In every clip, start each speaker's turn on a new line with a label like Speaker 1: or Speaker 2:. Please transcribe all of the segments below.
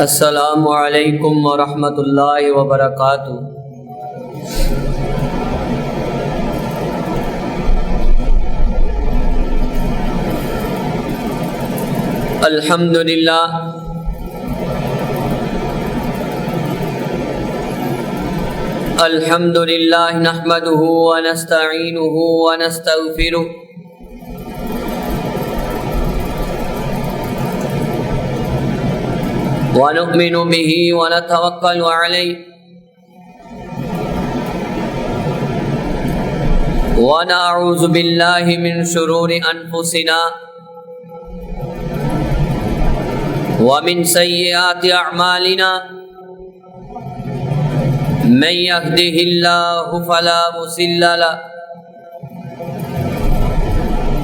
Speaker 1: السلام علیکم ورحمۃ اللہ وبرکاتہ۔ الحمد للہ الحمد للہ نحمده ونستعینه ونستغفره ونؤمن به ونتوکل علیہ ونعوذ باللہ من شرور انفسنا ومن سیئات اعمالنا من يهده الله فلا مضل له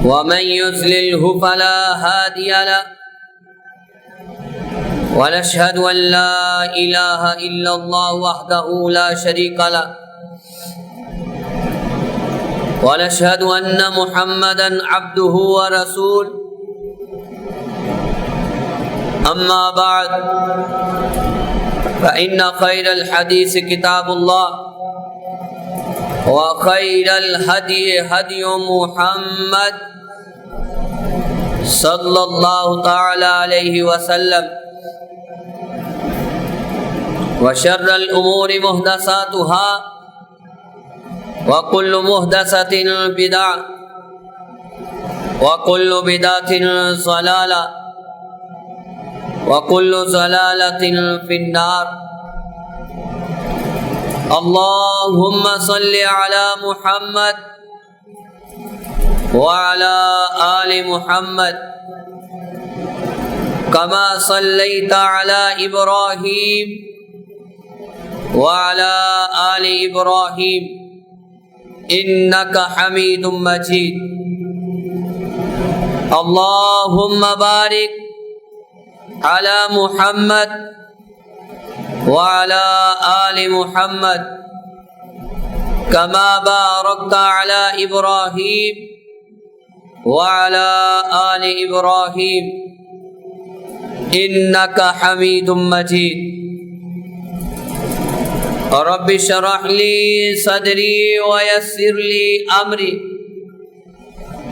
Speaker 1: ومن يضلله فلا هادي له ونشهد أن لا إله إلا الله وحده لا شريك له ونشهد أن محمدا عبده ورسوله أما بعد فإن خير الحديث كتاب الله وخير الهدي هدي محمد صلى الله تعالى عليه وسلم وشر الأمور محدثاتها وكل محدثة بدعة وكل بدعة ضلالة وكل ضلالة في النار۔ اللهم صل على محمد وعلى آل محمد كما صليت على إبراهيم وعلى آل إبراهيم إنك حميد مجيد۔ اللهم بارك على محمد وعلى آل محمد كما باركت على إبراهيم وعلى آل إبراهيم إنك حميد مجيد۔ رب اشرح لي صدري ويسر لي أمري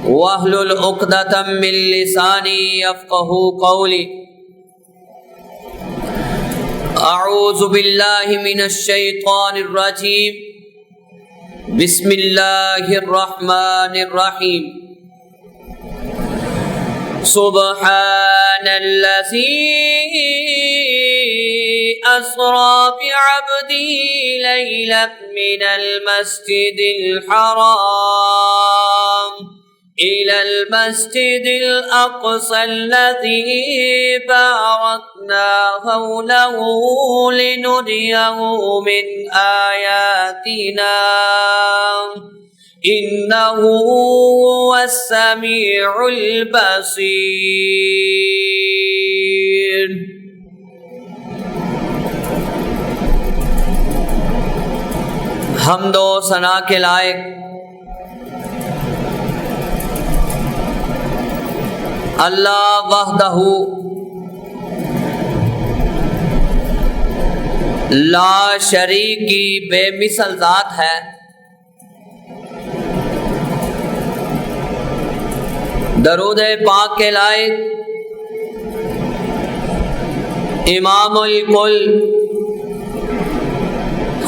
Speaker 1: واحلل عقدة من لساني يفقهوا قولي۔ أعوذ بالله من الشيطان الرجيم، بسم الله الرحمن الرحيم۔ سبحان الذي أسرى بعبده ليلا من المسجد الحرام إلى المسجد الأقصى الذي باركنا حوله لنريه من آياتنا إنه هو السميع البصير۔ حمد و ثنا کے لائق اللہ وحدہ لا شریک کی بے مثل ذات ہے۔ درود پاک کے لائق امام الکل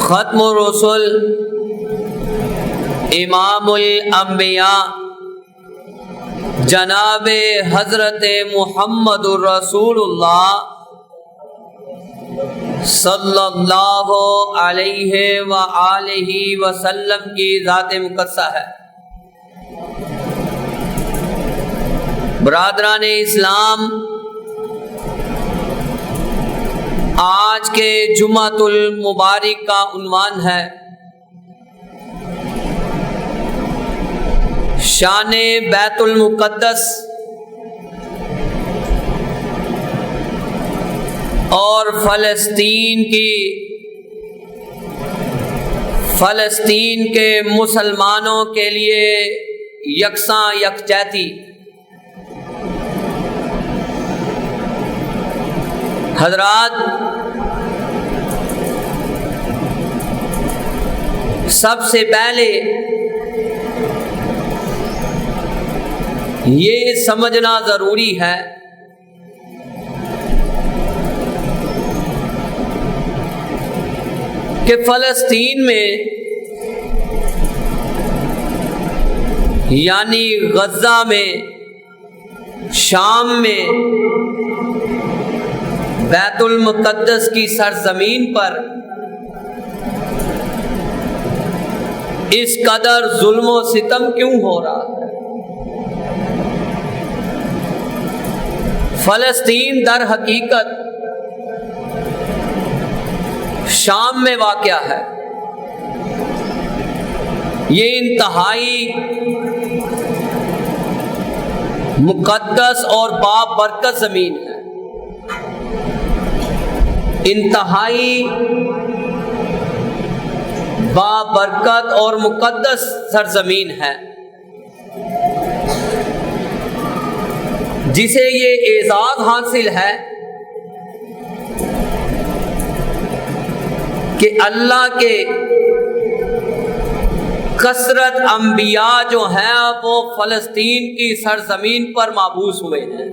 Speaker 1: ختم الرسل امام الانبیاء جناب حضرت محمد الرسول اللہ صلی اللہ علیہ وآلہ وسلم کی ذات مقدسہ ہے۔ برادران اسلام، آج کے جمعۃ المبارک کا عنوان ہے شان بیت المقدس اور فلسطین کے مسلمانوں کے لیے یکساں یکجہتی۔ حضرات، سب سے پہلے یہ سمجھنا ضروری ہے کہ فلسطین میں یعنی غزہ میں، شام میں، بیت المقدس کی سرزمین پر اس قدر ظلم و ستم کیوں ہو رہا ہے؟ فلسطین در حقیقت شام میں واقع ہے۔ یہ انتہائی مقدس اور بابرکت زمین ہے، انتہائی بابرکت اور مقدس سرزمین ہے، جسے یہ اعزاز حاصل ہے کہ اللہ کے کثرت انبیاء جو ہیں وہ فلسطین کی سرزمین پر مبعوث ہوئے ہیں۔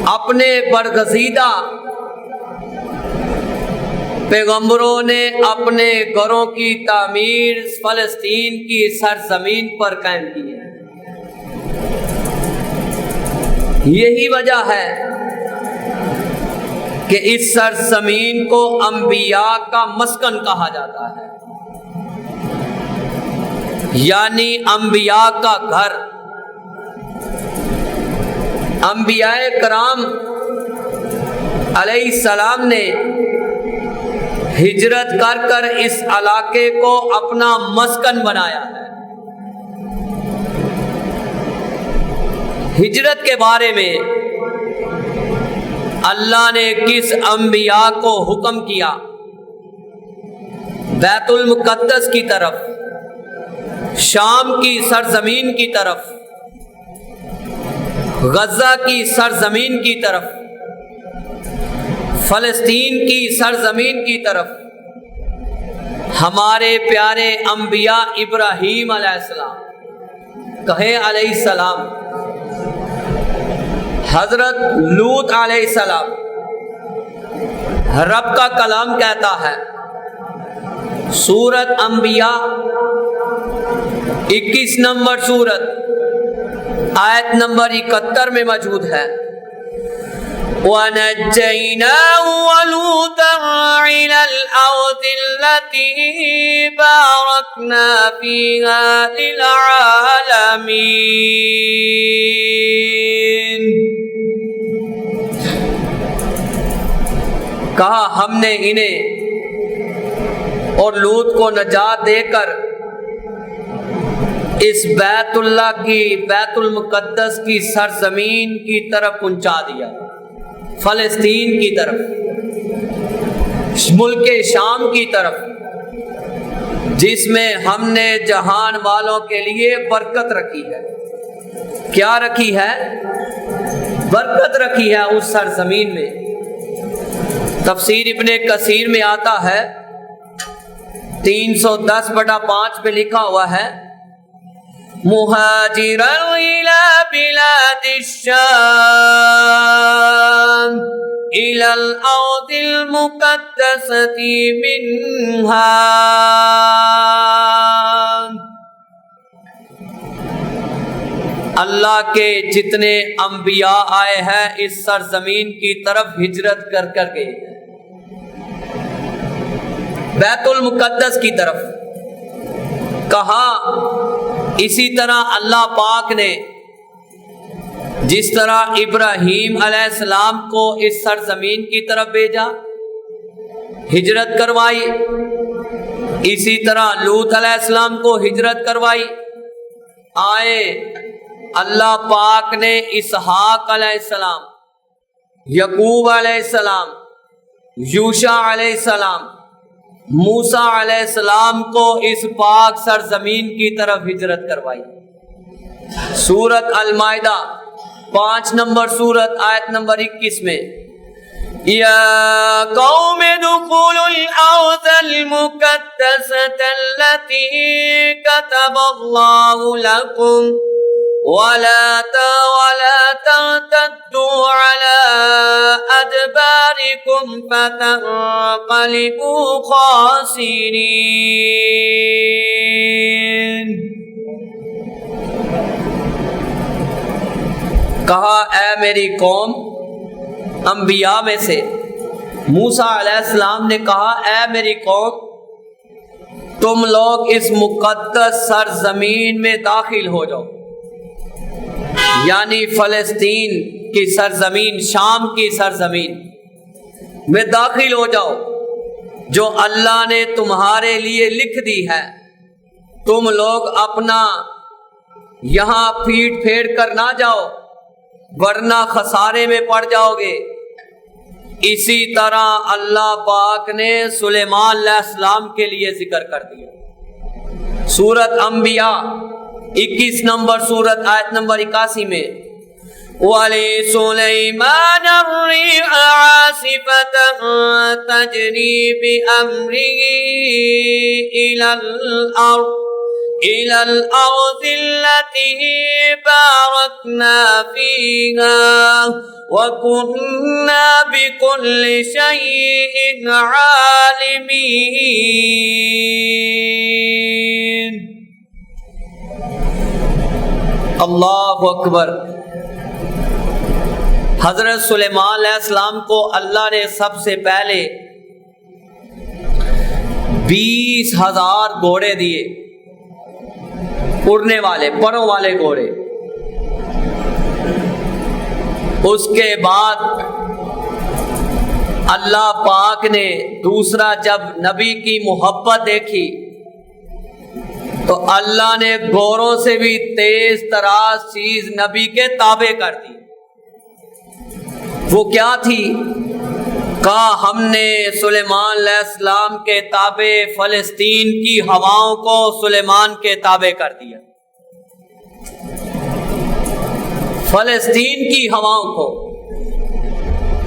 Speaker 1: اپنے برگزیدہ پیغمبروں نے اپنے گھروں کی تعمیر فلسطین کی سرزمین پر قائم کی ہے۔ یہی وجہ ہے کہ اس سرزمین کو انبیاء کا مسکن کہا جاتا ہے، یعنی انبیاء کا گھر۔ انبیاء کرام علیہ السلام نے ہجرت کر کر اس علاقے کو اپنا مسکن بنایا ہے۔ ہجرت کے بارے میں اللہ نے کس انبیاء کو حکم کیا؟ بیت المقدس کی طرف، شام کی سرزمین کی طرف، غزہ کی سرزمین کی طرف، فلسطین کی سرزمین کی طرف۔ ہمارے پیارے انبیاء ابراہیم علیہ السلام، کہیں علیہ السلام، حضرت لوط علیہ السلام، رب کا کلام کہتا ہے، سورت انبیاء 21 نمبر سورت، آیت نمبر 71 میں موجود ہے، وَنَجَّيْنَاهُ وَلُوطًا إِلَى الْأَرْضِ الَّتِي بَارَكْنَا فِيهَا لِلْعَالَمِينَ۔ کہا ہم نے انہیں اور لوط کو نجات دے کر اس بیت اللہ کی، بیت المقدس کی سرزمین کی طرف پہنچا دیا، فلسطین کی طرف، ملک شام کی طرف، جس میں ہم نے جہان والوں کے لیے برکت رکھی ہے۔ کیا رکھی ہے؟ برکت رکھی ہے اس سرزمین میں۔ تفسیر ابن کثیر میں آتا ہے 310/5 پہ لکھا ہوا ہے، مہاجرا الى بلاد الشام الى الارض المقدسة منها۔ اللہ کے جتنے انبیاء آئے ہیں اس سرزمین کی طرف ہجرت کر کر گئے، بیت المقدس کی طرف۔ کہا اسی طرح اللہ پاک نے جس طرح ابراہیم علیہ السلام کو اس سرزمین کی طرف بھیجا، ہجرت کروائی، اسی طرح لوط علیہ السلام کو ہجرت کروائی۔ آئے اللہ پاک نے اسحاق علیہ السلام، یعقوب علیہ السلام، یوشع علیہ السلام، موسیٰ علیہ السلام کو اس پاک سرزمین کی طرف ہجرت کروائی۔ سورت المائدہ 5 نمبر سورت آیت نمبر 21 میں یا قوم ادخلوا الارض المقدسة التي كتب الله لكم ولا ترتدوا على ادباركم فتنقلبوا خاسرين۔ کہا اے میری قوم، انبیاء میں سے موسیٰ علیہ السلام نے کہا اے میری قوم، تم لوگ اس مقدس سرزمین میں داخل ہو جاؤ، یعنی فلسطین کی سرزمین، شام کی سرزمین میں داخل ہو جاؤ جو اللہ نے تمہارے لیے لکھ دی ہے۔ تم لوگ اپنا یہاں پیٹ پھیر کر نہ جاؤ ورنہ خسارے میں پڑ جاؤ گے۔ اسی طرح اللہ پاک نے سلیمان علیہ السلام کے لیے ذکر کر دیا۔ سورت انبیاء 21 نمبر سورت آیت نمبر 81 میں وَلِسُلَيْمَانَ الرِّيحَ عَاصِفَةً تَجْرِي بِأَمْرِهِ إِلَى الْأَرْضِ الَّتِي بَارَكْنَا فِيهَا وَكُنَّا بِكُلِّ شَيْءٍ عَالِمِينَ۔ اللہ اکبر۔ حضرت سلیمان علیہ السلام کو اللہ نے سب سے پہلے 20,000 گھوڑے دیے، اڑنے والے پروں والے گھوڑے۔ اس کے بعد اللہ پاک نے دوسرا جب نبی کی محبت دیکھی تو اللہ نے گھوڑوں سے بھی تیز تراز چیز نبی کے تابع کر دی۔ وہ کیا تھی؟ کہا ہم نے سلیمان علیہ السلام کے تابع فلسطین کی ہواؤں کو سلیمان کے تابع کر دیا، فلسطین کی ہواؤں کو،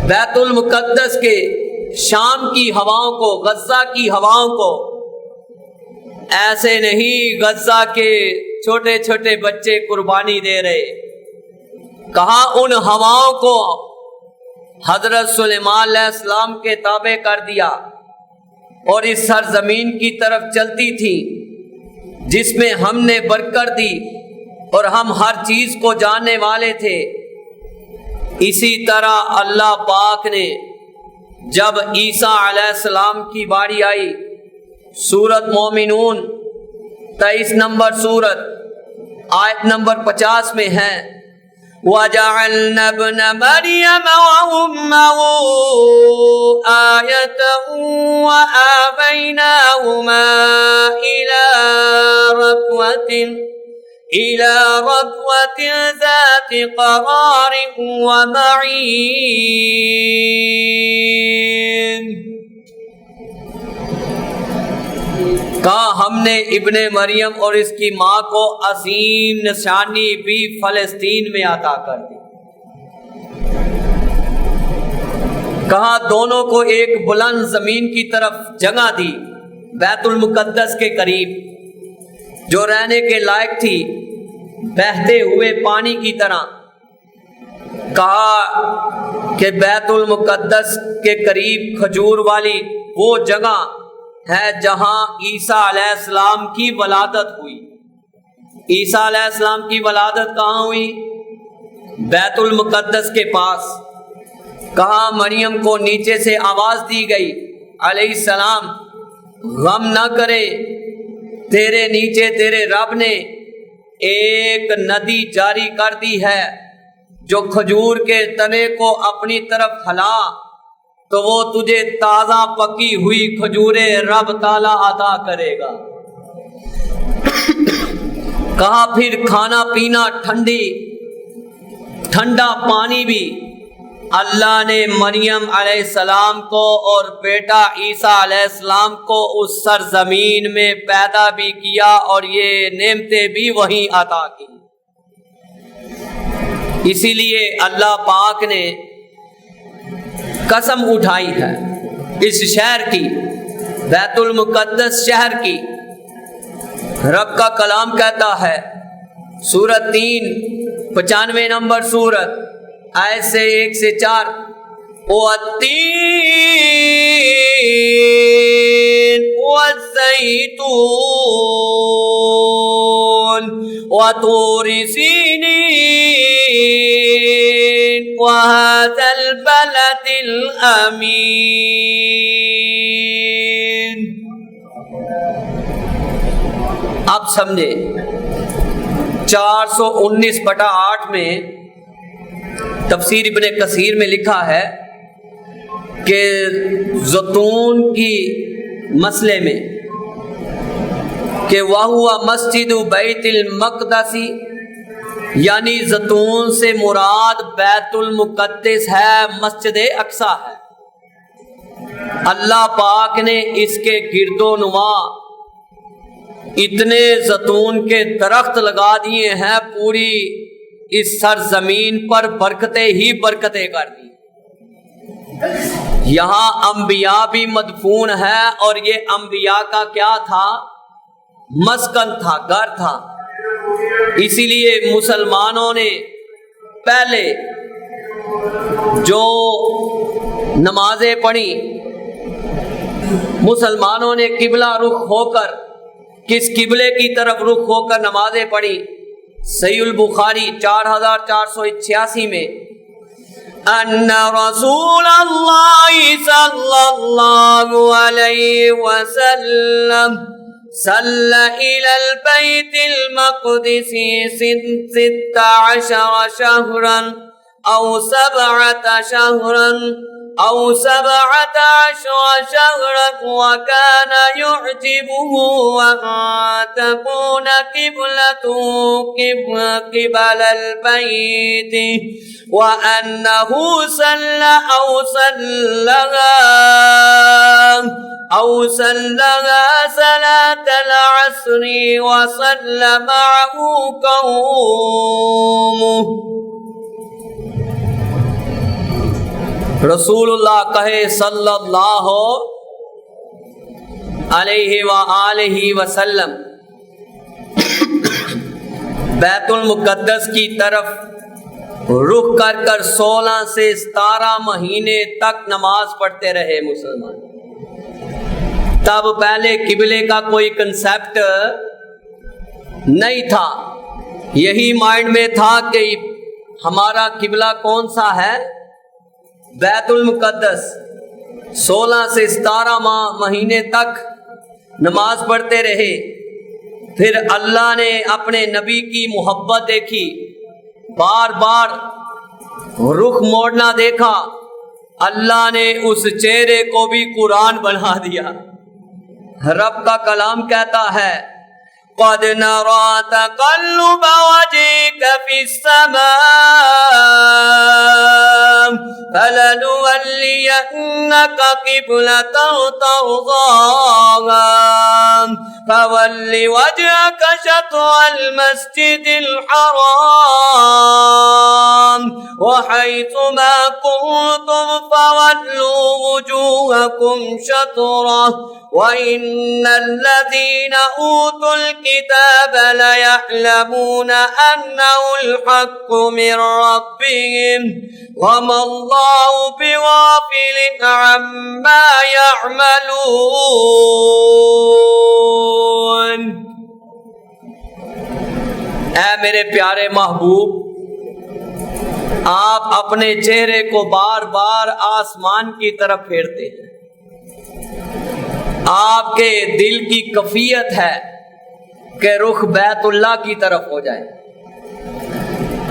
Speaker 1: بیت المقدس کے، شام کی ہواؤں کو، غزہ کی ہواؤں کو۔ ایسے نہیں غزہ کے چھوٹے چھوٹے بچے قربانی دے رہے، کہا ان ہواؤں کو حضرت سلیمان علیہ السلام کے تابع کر دیا اور اس سرزمین کی طرف چلتی تھی جس میں ہم نے برکت دی اور ہم ہر چیز کو جاننے والے تھے۔ اسی طرح اللہ پاک نے جب عیسیٰ علیہ السلام کی باری آئی، سورت مومنون 23 نمبر سورت آیت نمبر 50 میں ہے وَجَعَلْنَا ابْنَ مَرْيَمَ وَأُمَّهُ آيَةً وَآوَيْنَاهُمَا إِلَى رَبْوَةٍ ذَاتِ قَرَارٍ وَمَعِينٍ۔ کہا ہم نے ابن مریم اور اس کی ماں کو عظیم نشانی بھی فلسطین میں عطا کر دی۔ کہا دونوں کو ایک بلند زمین کی طرف جگہ دی، بیت المقدس کے قریب، جو رہنے کے لائق تھی، بہتے ہوئے پانی کی طرح۔ کہا کہ بیت المقدس کے قریب کھجور والی وہ جگہ ہے جہاں عیسیٰ علیہ السلام کی ولادت ہوئی۔ عیسیٰ علیہ السلام کی ولادت کہاں ہوئی؟ بیت المقدس کے پاس۔ کہا مریم کو نیچے سے آواز دی گئی علیہ السلام غم نہ کرے، تیرے نیچے تیرے رب نے ایک ندی جاری کر دی ہے، جو کھجور کے تنے کو اپنی طرف ہلا تو وہ تجھے تازہ پکی ہوئی کھجوریں رب تعالیٰ عطا کرے گا۔ کہا پھر کھانا پینا، ٹھنڈا پانی بھی اللہ نے مریم علیہ السلام کو اور بیٹا عیسیٰ علیہ السلام کو اس سرزمین میں پیدا بھی کیا اور یہ نعمتیں بھی وہیں عطا کی۔ اسی لیے اللہ پاک نے قسم اٹھائی ہے اس شہر کی، بیت المقدس شہر کی۔ رب کا کلام کہتا ہے سورت 3 95 نمبر سورت آیت سے 1 سے 4، وَالتِّينِ وَالزَّيْتُونِ وَطُورِ سِينِينَ وَهَذَا الْبَلَدِ الْأَمِينِ۔ اب سمجھے 419/8 میں تفسیر ابن کثیر میں لکھا ہے کہ زیتون کی مسئلے میں کہ وَهُوَ مَسْجِدُ بَيْتِ الْمَقْدَسِ، یعنی زیتون سے مراد بیت المقدس ہے، مسجد اقصی ہے۔ اللہ پاک نے اس کے گرد و نواں اتنے زیتون کے درخت لگا دیے ہیں، پوری اس سرزمین پر برکتیں ہی برکتیں کر دی۔ یہاں انبیاء بھی مدفون ہیں، اور یہ انبیاء کا کیا تھا؟ مسکن تھا، گھر تھا۔ اسی لیے مسلمانوں نے پہلے جو نمازیں پڑھی، مسلمانوں نے قبلہ رخ ہو کر، کس قبلے کی طرف رخ ہو کر نمازیں پڑھی؟ صحیح البخاری 4486 میں ان رسول اللہ صلی اللہ علیہ وسلم صلی الی البیت المقدس 16 شہرا او 17 شہرا او 17 شهرا وكان يعجبه أن تكون قبلته قبل البيت وأنه صلى أو صلى صلاة العصر وصلى معه قومه۔ رسول اللہ کہے صلی اللہ علیہ وآلہ وسلم بیت المقدس کی طرف رخ کر 16 سے 17 مہینے تک نماز پڑھتے رہے مسلمان۔ تب پہلے قبلے کا کوئی کنسیپٹ نہیں تھا، یہی مائنڈ میں تھا کہ ہمارا قبلہ کون سا ہے؟ بیت المقدس۔ 16 سے 17 مہینے تک نماز پڑھتے رہے۔ پھر اللہ نے اپنے نبی کی محبت دیکھی، بار بار رخ موڑنا دیکھا، اللہ نے اس چہرے کو بھی قرآن بنا دیا۔ رب کا کلام کہتا ہے قَدْ نَرَى تَقَلُّبَ وَجْهِكَ فِي السَّمَاءِ فَلَنُوَلِّيَنَّكَ قِبْلَةً تَرْضَاهَا فَوَلِّ وَجْهَكَ شَطْرَ الْمَسْجِدِ الْحَرَامِ وَحَيْثُ مَا كُنتُمْ فَوَلُّوا وُجُوهَكُمْ شَطْرَهُ وَإِنَّ الَّذِينَ أُوتُوا الْكِتَابَ لَيَعْلَمُونَ أَنَّهُ الْحَقُّ مِنْ رَبِّهِمْ وَمَا اللَّهُ بِغَافِلٍ عَمَّا يَعْمَلُونَ۔ اے میرے پیارے محبوب، آپ اپنے چہرے کو بار بار آسمان کی طرف پھیرتے ہیں، آپ کے دل کی کیفیت ہے کہ رخ بیت اللہ کی طرف ہو جائے۔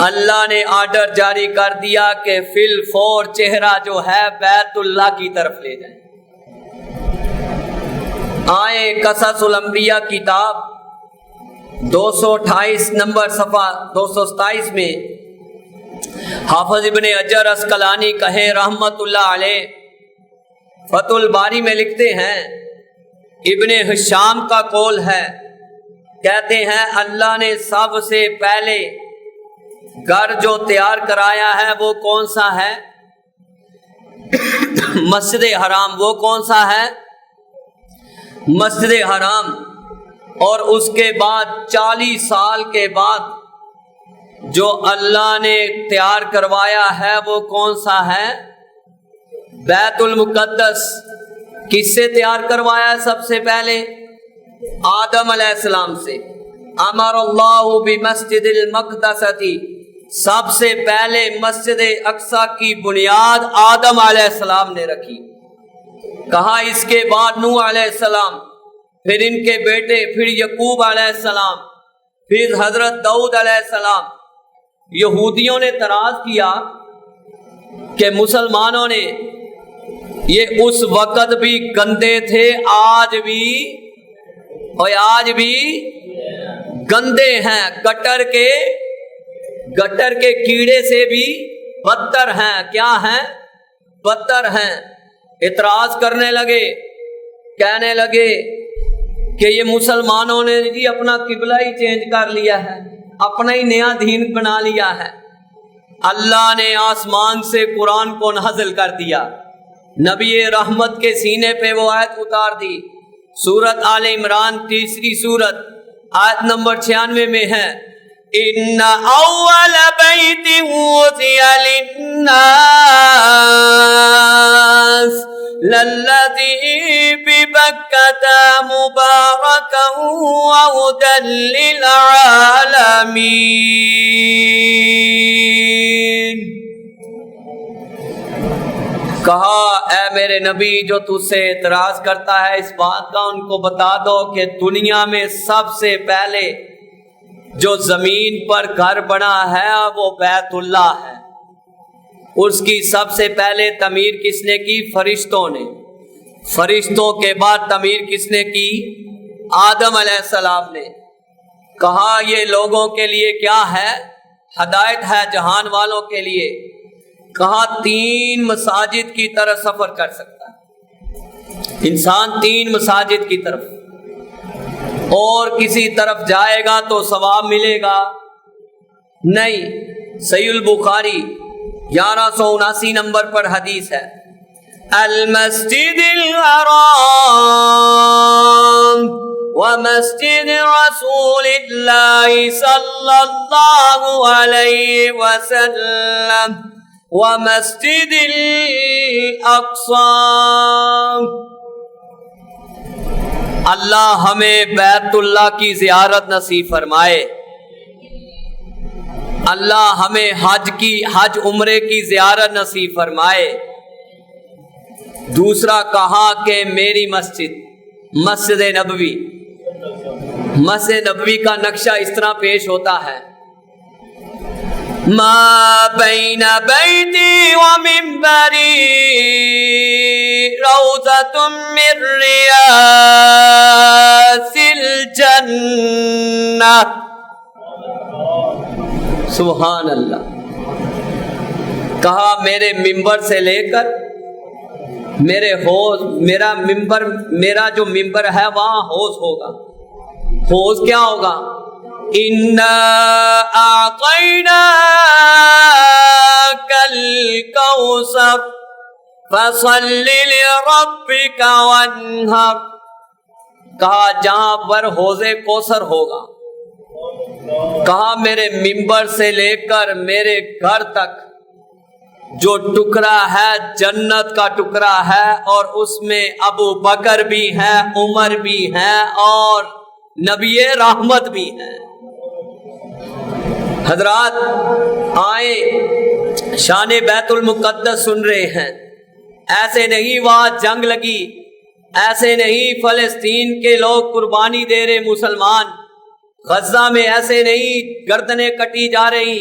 Speaker 1: اللہ نے آرڈر جاری کر دیا کہ فی الفور چہرہ جو ہے بیت اللہ کی طرف لے جائیں۔ آئیں قصص الانبیاء کتاب 228 نمبر صفحہ 227 میں حافظ ابن حجر عسقلانی کہے رحمت اللہ علیہ، فتح الباری میں لکھتے ہیں، ابن ہشام کا قول ہے، کہتے ہیں اللہ نے سب سے پہلے گھر جو تیار کرایا ہے وہ کون سا ہے؟ مسجد حرام. وہ کون سا ہے؟ مسجد حرام. اور اس کے بعد 40 سال کے بعد جو اللہ نے تیار کروایا ہے وہ کون سا ہے؟ بیت المقدس. کس سے تیار کروایا ہے سب سے پہلے؟ آدم علیہ السلام سے. امر اللہ بمسجد المقدس. سب سے پہلے مسجد اقصی کی بنیاد آدم علیہ السلام نے رکھی. کہا اس کے بعد نوح علیہ السلام، پھر ان کے بیٹے، پھر یعقوب علیہ السلام، پھر حضرت داؤد علیہ السلام. یہودیوں نے اعتراض کیا کہ مسلمانوں نے، یہ اس وقت بھی گندے تھے، آج بھی گندے ہیں، گٹر کے کیڑے سے بھی بدتر ہیں. کیا ہیں؟ بدتر ہیں. اعتراض کرنے لگے، کہنے لگے کہ یہ مسلمانوں نے جی اپنا قبلہ ہی چینج کر لیا ہے، اپنا ہی نیا دین بنا لیا ہے. اللہ نے آسمان سے قرآن کو نازل کر دیا، نبی رحمت کے سینے پہ وہ آیت اتار دی. سورت آل عمران 3 سورت آیت نمبر 96 میں ہے، ان اول بیت وضع للناس للذی ببکۃ مبارکا وہدی للعالمین. کہا اے میرے نبی جو تجھ سے اعتراض کرتا ہے اس بات کا ان کو بتا دو کہ دنیا میں سب سے پہلے جو زمین پر گھر بنا ہے وہ بیت اللہ ہے. اس کی سب سے پہلے تعمیر کس نے کی؟ فرشتوں نے. فرشتوں کے بعد تعمیر کس نے کی؟ آدم علیہ السلام نے. کہا یہ لوگوں کے لیے کیا ہے؟ ہدایت ہے جہان والوں کے لیے. کہا 3 مساجد کی طرف سفر کر سکتا ہے انسان، 3 مساجد کی طرف، اور کسی طرف جائے گا تو ثواب ملے گا نہیں. صحیح البخاری 1179 نمبر پر حدیث ہے، المسجد الحرام ومسجد رسول اللہ صلی اللہ علیہ وسلم ومسجد الاقصی. اللہ ہمیں بیت اللہ کی زیارت نصیب فرمائے. اللہ ہمیں حج عمرے کی زیارت نصیب فرمائے. دوسرا کہا کہ میری مسجد نبوی کا نقشہ اس طرح پیش ہوتا ہے، ما بین بیتی و منبری روضۃ من ریاض الجنہ. سبحان اللہ. کہا میرے ممبر سے لے کر میرا جو ممبر ہے وہاں حوض ہوگا. حوض کیا ہوگا؟ اِنَّا أَعْطَيْنَاكَ الْكَوْثَرَ فَصَلِّ لِرَبِّكَ وَانْحَرْ. کہا جہاں پر حوض کوثر ہوگا. کہا میرے ممبر سے لے کر میرے گھر تک جو ٹکڑا ہے جنت کا ٹکڑا ہے، اور اس میں ابو بکر بھی ہے، عمر بھی ہے، اور نبی رحمت بھی ہے. حضرات آئے شان بیت المقدس سن رہے ہیں. ایسے نہیں وہاں جنگ لگی، ایسے نہیں فلسطین کے لوگ قربانی دے رہے، مسلمان غزہ میں ایسے نہیں گردنیں کٹی جا رہی،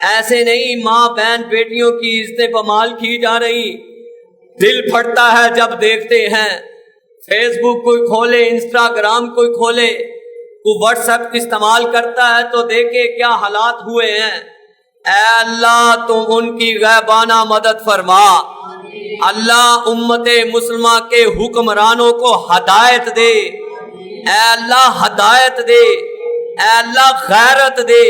Speaker 1: ایسے نہیں ماں بہن بیٹیوں کی عزتیں پامال کی جا رہی. دل پھٹتا ہے جب دیکھتے ہیں فیس بک کوئی کھولے، انسٹاگرام کوئی کھولے، کوئی واٹس ایپ استعمال کرتا ہے تو دیکھے کیا حالات ہوئے ہیں. اے اللہ تم ان کی غیبانہ مدد فرما. اللہ امت مسلمہ کے حکمرانوں کو ہدایت دے. اے اللہ ہدایت دے. اے اللہ غیرت دے.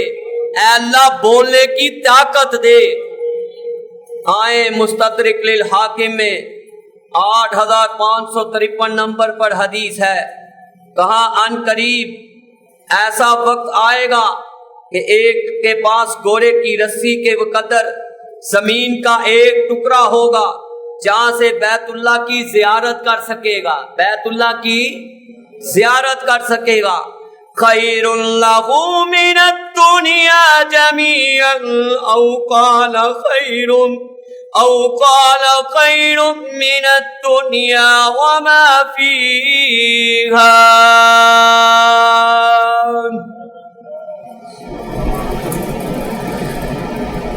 Speaker 1: اے اللہ بولنے کی طاقت دے۔ آئیں مستدرک للحاکم میں 8553 نمبر پر حدیث ہے، کہا ان قریب ایسا وقت آئے گا کہ ایک کے پاس گھوڑے کی رسی کے قدر زمین کا ایک ٹکڑا ہوگا جہاں سے بیت اللہ کی زیارت کر سکے گا، بیت اللہ کی زیارت کر سکے گا۔ خیر لہ من الدنیا جمیعا او قال خیر من الدنیا وما فیہا۔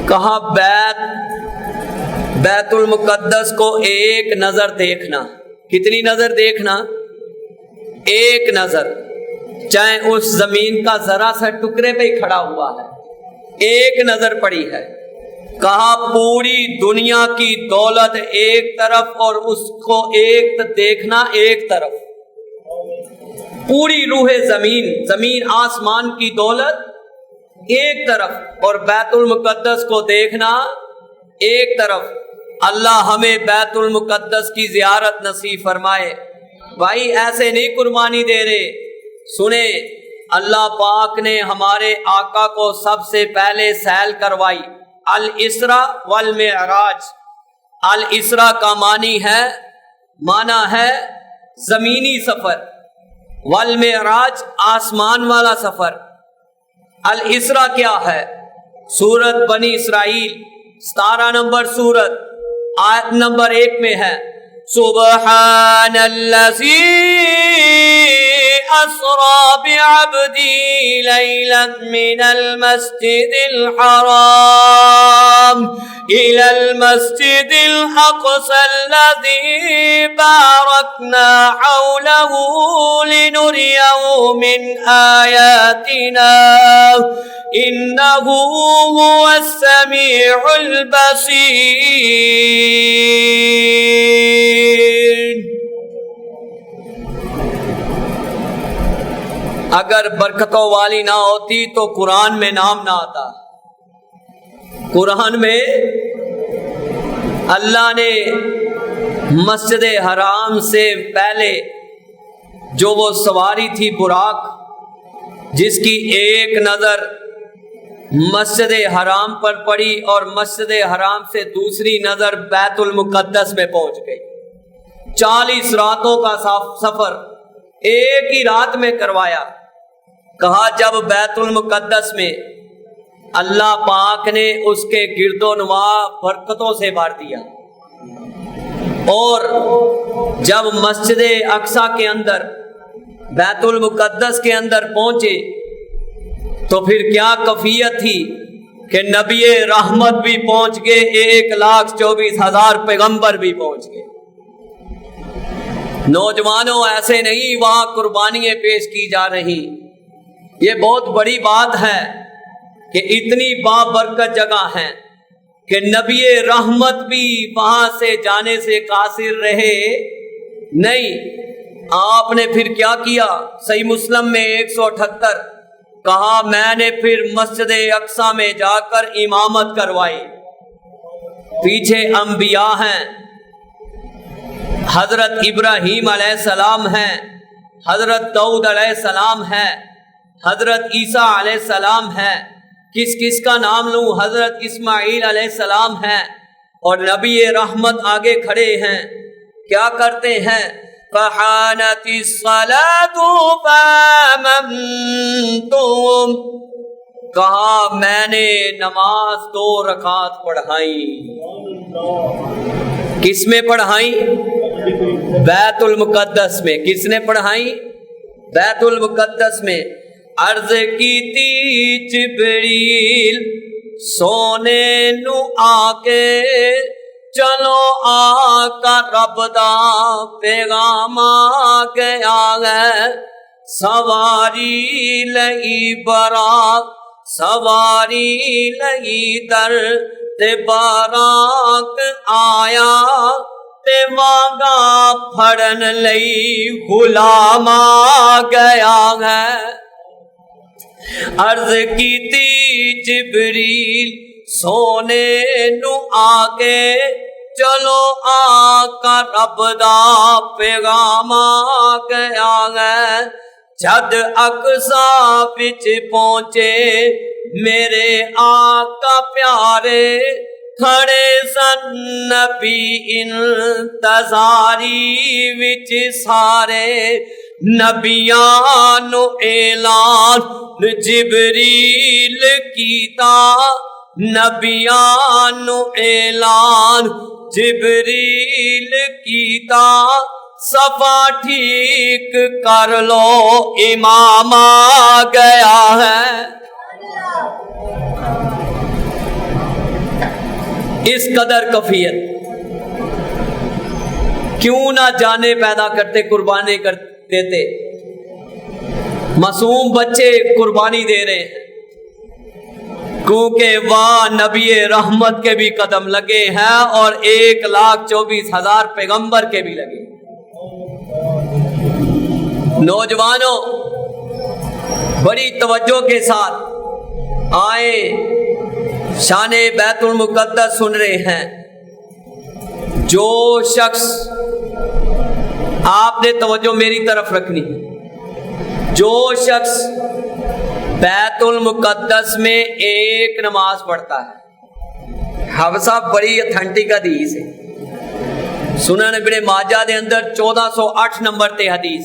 Speaker 1: کہا بیت المقدس کو ایک نظر دیکھنا، کتنی نظر دیکھنا؟ ایک نظر، چاہے اس زمین کا ذرا سا ٹکڑے پہ ہی کھڑا ہوا ہے، ایک نظر پڑی ہے۔ کہا پوری دنیا کی دولت ایک طرف اور اس کو ایک دیکھنا ایک طرف، پوری روح زمین آسمان کی دولت ایک طرف اور بیت المقدس کو دیکھنا ایک طرف۔ اللہ ہمیں بیت المقدس کی زیارت نصیب فرمائے۔ بھائی ایسے نہیں قربانی دے رہے، سنیں اللہ پاک نے ہمارے آقا کو سب سے پہلے سیل کروائی، الاسراء والمعراج۔ الاسراء کا معنی ہے زمینی سفر، والمعراج آسمان والا سفر۔ الاسراء کیا ہے؟ سورت بنی اسرائیل 17 نمبر سورت آیت نمبر 1 میں ہے، سبحان الذی اسری بعبدی لیلا من المسجد الحرام الى المسجد الاقصى الذي باركنا حوله لنريه من آياتنا انه هو السميع البصير۔ اگر برکتوں والی نہ ہوتی تو قرآن میں نام نہ آتا۔ قرآن میں اللہ نے مسجد حرام سے پہلے جو وہ سواری تھی براق، جس کی ایک نظر مسجد حرام پر پڑی اور مسجد حرام سے دوسری نظر بیت المقدس میں پہنچ گئی، 40 راتوں کا سفر ایک ہی رات میں کروایا۔ کہا جب بیت المقدس میں اللہ پاک نے اس کے گرد و نواح برکتوں سے بھر دیا، اور جب مسجد اقصی کے اندر بیت المقدس کے اندر پہنچے تو پھر کیا کیفیت تھی کہ نبی رحمت بھی پہنچ گئے، 1,24,000 پیغمبر بھی پہنچ گئے۔ نوجوانوں ایسے نہیں وہاں قربانیاں پیش کی جا رہی، یہ بہت بڑی بات ہے کہ اتنی بابرکت جگہ ہے کہ نبی رحمت بھی وہاں سے جانے سے قاصر رہے نہیں۔ آپ نے پھر کیا کیا؟ صحیح مسلم میں 178 کہا میں نے پھر مسجد اقصی میں جا کر امامت کروائی، پیچھے انبیاء ہیں، حضرت ابراہیم علیہ السلام ہیں، حضرت داؤد علیہ السلام ہے، حضرت عیسیٰ علیہ السلام ہے، کس کا نام لوں؟ حضرت اسماعیل علیہ السلام ہے، اور نبی رحمت آگے کھڑے ہیں، کیا کرتے ہیں؟ فحانت الصلاۃ فآمنتم، کہا میں نے نماز 2 رکعت پڑھائی۔ کس میں پڑھائی؟ بیت المقدس میں۔ کس نے پڑھائی؟ بیت المقدس میں۔ عرض کی تی جبریل سونے نو آکے، چلو آقا رب دا پیغام آکے آگئے، سواری لئی براق، سواری لئی در تے باراک آیا، تے مانگا پھڑن لئی غلام آ گیا ہے۔ عرض کیتی جبریل سونے نو آگے چلو آقا رب دا پیغام آ گیا ہے. جد اقصا وچ پہنچے میرے آقا پیارے کھڑے سن نبی انتظاری وچ سارے. نبیان نو اعلان جبریل کیتا نبیان نو اعلان جبریل کیتا صفا ٹھیک کر لو امام آ گیا ہے. اس قدر کفیت کیوں نہ جانے پیدا کرتے قربانی کر دیتے. معصوم بچے قربانی دے رہے ہیں کیونکہ وہاں نبی رحمت کے بھی قدم لگے ہیں اور 1,24,000 پیغمبر کے بھی لگے. نوجوانوں بڑی توجہ کے ساتھ آئے شان بیت المقدس سن رہے ہیں. جو شخص آپ نے توجہ میری طرف رکھنی ہے، جو شخص بیت المقدس میں ایک نماز پڑھتا ہے، حفصہ بڑی اتھینٹک حدیث ہے، سنن ابن ماجہ دے اندر 1408 نمبر تے حدیث.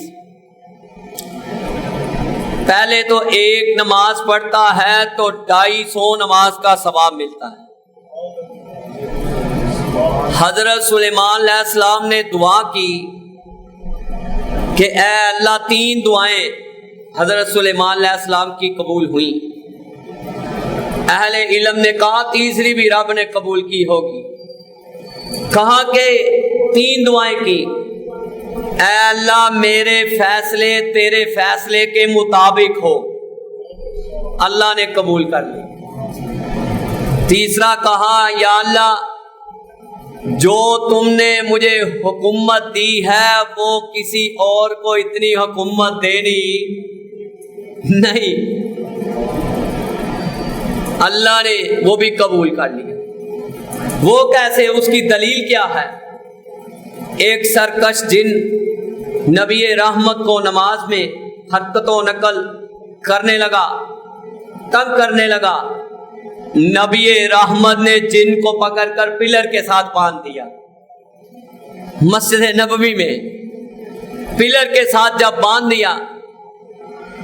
Speaker 1: پہلے تو ایک نماز پڑھتا ہے تو 250 نماز کا ثواب ملتا ہے. حضرت سلیمان علیہ السلام نے دعا کی کہ اے اللہ 3 دعائیں حضرت سلیمان علیہ السلام کی قبول ہوئیں. اہل علم نے کہا تیسری بھی رب نے قبول کی ہوگی. کہا کہ 3 دعائیں کی. اے اللہ میرے فیصلے تیرے فیصلے کے مطابق ہو، اللہ نے قبول کر لی. تیسرا کہا یا اللہ جو تم نے مجھے حکومت دی ہے وہ کسی اور کو اتنی حکومت دینی نہیں. اللہ نے وہ بھی قبول کر لیا. وہ کیسے؟ اس کی دلیل کیا ہے؟ ایک سرکش جن نبی رحمت کو نماز میں حرکت و نقل کرنے لگا، تنگ کرنے لگا. نبی رحمت نے جن کو پکڑ کر پلر کے ساتھ باندھ دیا. مسجد نبوی میں پلر کے ساتھ جب باندھ دیا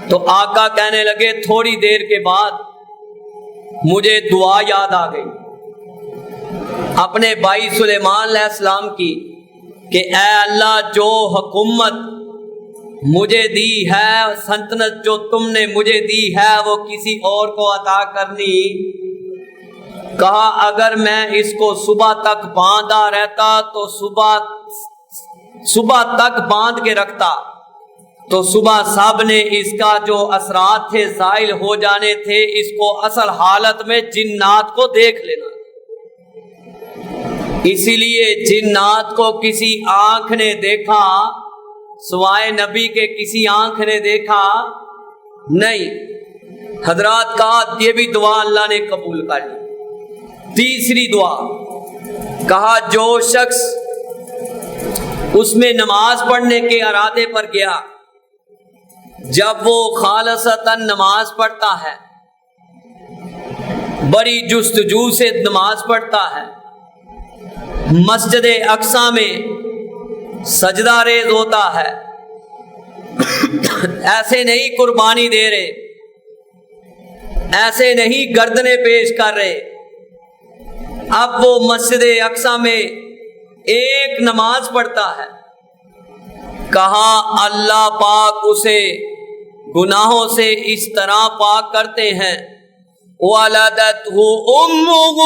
Speaker 1: تو آقا کہنے لگے تھوڑی دیر کے بعد مجھے دعا یاد آ گئی اپنے بھائی سلیمان علیہ السلام کی کہ اے اللہ جو حکومت مجھے دی ہے، سلطنت جو تم نے مجھے دی ہے وہ کسی اور کو عطا کرنی. کہا اگر میں اس کو صبح تک باندھا رہتا تو صبح تک باندھ کے رکھتا تو صبح سب نے اس کا جو اثرات تھے زائل ہو جانے تھے، اس کو اصل حالت میں جنات کو دیکھ لینا. اسی لیے جنات کو کسی آنکھ نے دیکھا سوائے نبی کے، کسی آنکھ نے دیکھا نہیں. حضرات کہا یہ بھی دعا اللہ نے قبول کر لی. تیسری دعا کہا جو شخص اس میں نماز پڑھنے کے ارادے پر گیا، جب وہ خالصتاً نماز پڑھتا ہے، بڑی جستجو سے نماز پڑھتا ہے، مسجد اقصی میں سجدہ ریز ہوتا ہے، ایسے نہیں قربانی دے رہے، ایسے نہیں گردنیں پیش کر رہے. اب وہ مسجد اقصی میں ایک نماز پڑھتا ہے. کہا اللہ پاک اسے گناہوں سے اس طرح پاک کرتے ہیں وَلَدَتْهُ أُمُّهُ،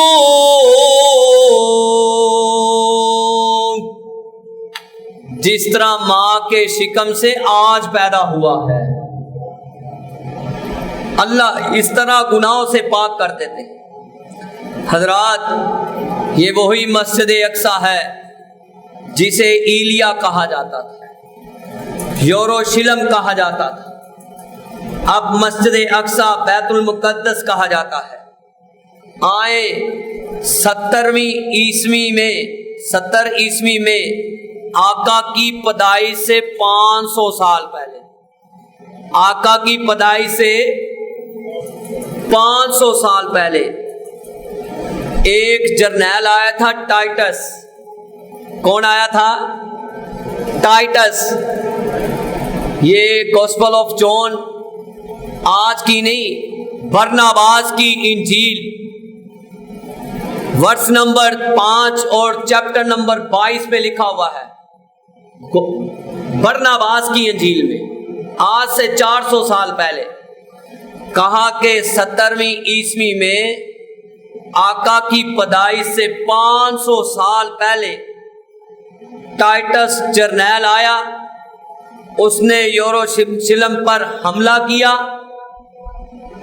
Speaker 1: جس طرح ماں کے شکم سے آج پیدا ہوا ہے. اللہ اس طرح گناہوں سے پاک کر دیتے ہیں. حضرات یہ وہی مسجد اقصی ہے جسے ایلیا کہا جاتا تھا، یوروشلم کہا جاتا تھا. اب مسجد اقصی بیت المقدس کہا جاتا ہے۔ آئے 70 عیسوی میں آقا کی پیدائش سے 500 سال پہلے، آقا کی پیدائش سے 500 سال پہلے ایک جرنیل آیا تھا، ٹائٹس۔ کون آیا تھا؟ ٹائٹس۔ یہ گوسپل آف جان آج کی نہیں، برناباس کی انجیل ورس نمبر 5 اور چیپٹر نمبر 22 میں لکھا ہوا ہے، برناباس کی انجیل میں، آج سے 400 سال پہلے کہا کہ 70 عیسوی میں آقا کی پیدائش سے 500 سال پہلے ٹائٹس جرنیل آیا، اس نے یروشلم پر حملہ کیا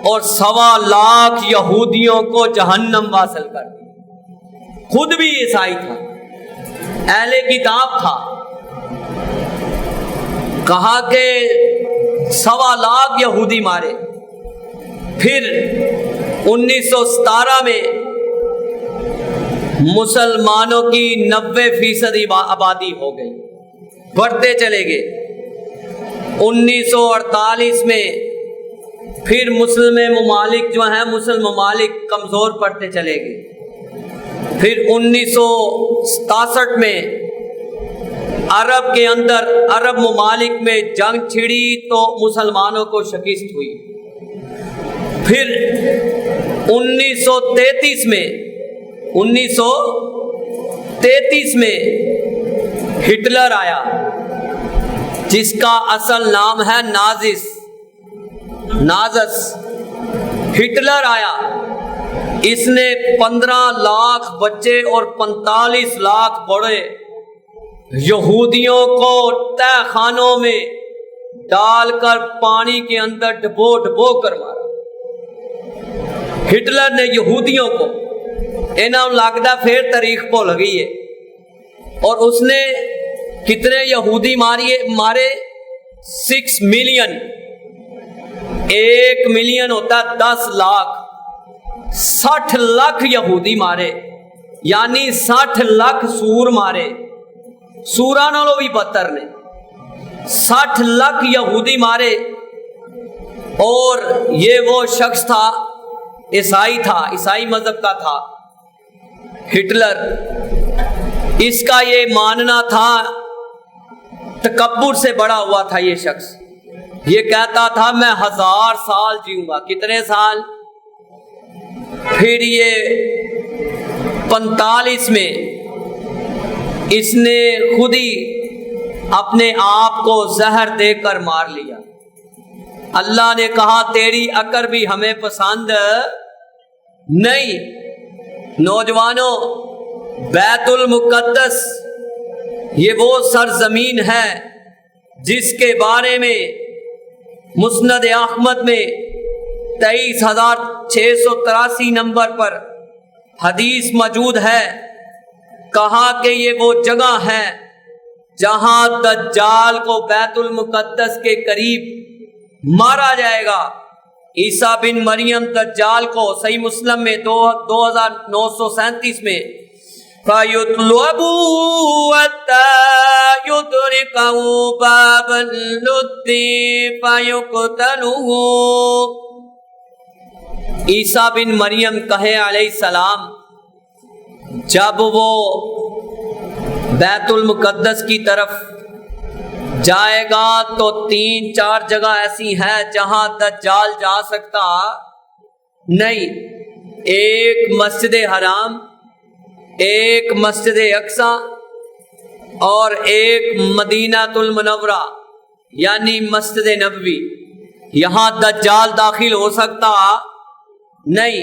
Speaker 1: اور 1.25 لاکھ یہودیوں کو جہنم واصل کر دیا۔ خود بھی عیسائی تھا، اہل کتاب تھا۔ کہا کہ 1.25 لاکھ یہودی مارے۔ پھر 1917 میں مسلمانوں کی 90% آبادی ہو گئی، بڑھتے چلے گئے۔ 1948 میں پھر مسلم ممالک جو ہیں، مسلم ممالک کمزور پڑتے چلے گئے۔ پھر 1967 میں عرب کے اندر، عرب ممالک میں جنگ چھڑی تو مسلمانوں کو شکست ہوئی۔ پھر 1933 میں ہٹلر آیا، جس کا اصل نام ہے نازس۔ ہٹلر آیا، اس نے 15 لاکھ بچے اور 45 لاکھ بڑے یہودیوں کو تہ خانوں میں ڈال کر پانی کے اندر ڈبو کر مارا۔ ہٹلر نے یہودیوں کو، انہوں لگتا پھر تاریخ بھول گئی ہے، اور اس نے کتنے یہودی مارے؟ 6 ملین۔ 1 ملین ہوتا 10 لاکھ، 60 لاکھ یہودی مارے، یعنی 60 لاکھ سور مارے، سوراں نالوں بھی بدتر نے۔ 60 لاکھ یہودی مارے، اور یہ وہ شخص تھا، عیسائی مذہب کا تھا ہٹلر۔ اس کا یہ ماننا تھا، تکبر سے بڑا ہوا تھا یہ شخص، یہ کہتا تھا میں 1000 سال جیوں گا۔ کتنے سال؟ پھر یہ 45 میں اس نے خود ہی اپنے آپ کو زہر دے کر مار لیا۔ اللہ نے کہا تیری عقل بھی ہمیں پسند نہیں۔ نوجوانوں، بیت المقدس یہ وہ سرزمین ہے جس کے بارے میں مسند احمد میں 23,683 نمبر پر حدیث موجود ہے۔ کہا کہ یہ وہ جگہ ہے جہاں دجال کو بیت المقدس کے قریب مارا جائے گا۔ عیسیٰ بن مریم دجال کو صحیح مسلم میں 2937 میں فَيُطْلَبُوا حَتَّى يُدْرِكَهُ بَابَ اللُّدِّ فَيُقْتَلُهُ۔ عیسیٰ بن مریم کہے علیہ السلام جب وہ بیت المقدس کی طرف جائے گا تو 3-4 جگہ ایسی ہیں جہاں دجال جا سکتا نہیں۔ ایک مسجد حرام، ایک مسجد اقصی، اور ایک مدینہ المنورہ یعنی مسجد نبوی۔ یہاں دجال داخل ہو سکتا نہیں۔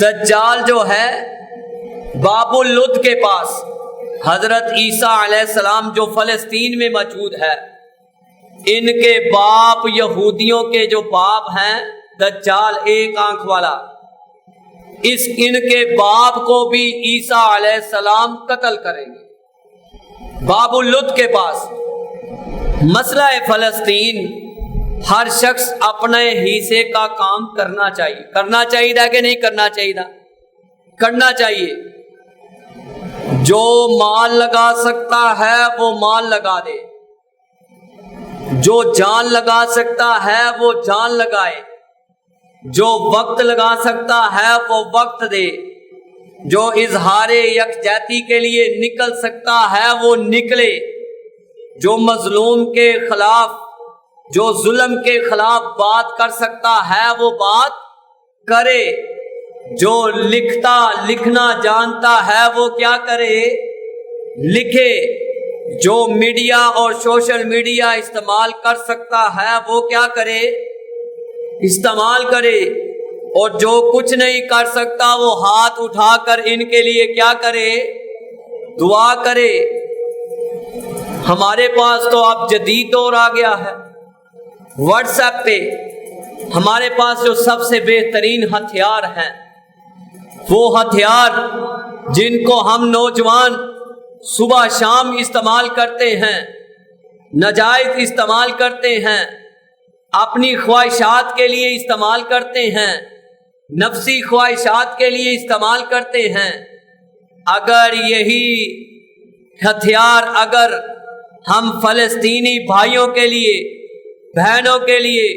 Speaker 1: دجال جو ہے باب اللد کے پاس، حضرت عیسیٰ علیہ السلام جو فلسطین میں موجود ہے، ان کے باپ یہودیوں کے جو باپ ہیں دجال ایک آنکھ والا، ان کے باپ کو بھی عیسیٰ علیہ السلام قتل کریں گے باب اللد کے پاس۔ مسئلہ فلسطین ہر شخص اپنے حصے کا کام کرنا چاہیے. کرنا چاہیے کہ نہیں کرنا چاہیے؟ کرنا چاہیے. جو مال لگا سکتا ہے وہ مال لگا دے، جو جان لگا سکتا ہے وہ جان لگائے، جو وقت لگا سکتا ہے وہ وقت دے، جو اظہار یکجہتی کے لیے نکل سکتا ہے وہ نکلے، جو مظلوم کے خلاف، جو ظلم کے خلاف بات کر سکتا ہے وہ بات کرے، جو لکھنا جانتا ہے وہ کیا کرے؟ لکھے، جو میڈیا اور سوشل میڈیا استعمال کر سکتا ہے وہ کیا کرے؟ استعمال کرے، اور جو کچھ نہیں کر سکتا وہ ہاتھ اٹھا کر ان کے لیے کیا کرے؟ دعا کرے. ہمارے پاس تو اب جدید دور آ گیا ہے. واٹس ایپ پہ ہمارے پاس جو سب سے بہترین ہتھیار ہیں، وہ ہتھیار جن کو ہم نوجوان صبح شام استعمال کرتے ہیں، ناجائز استعمال کرتے ہیں، اپنی خواہشات کے لیے استعمال کرتے ہیں، نفسی خواہشات کے لیے استعمال کرتے ہیں. اگر یہی ہتھیار اگر ہم فلسطینی بھائیوں کے لیے، بہنوں کے لیے،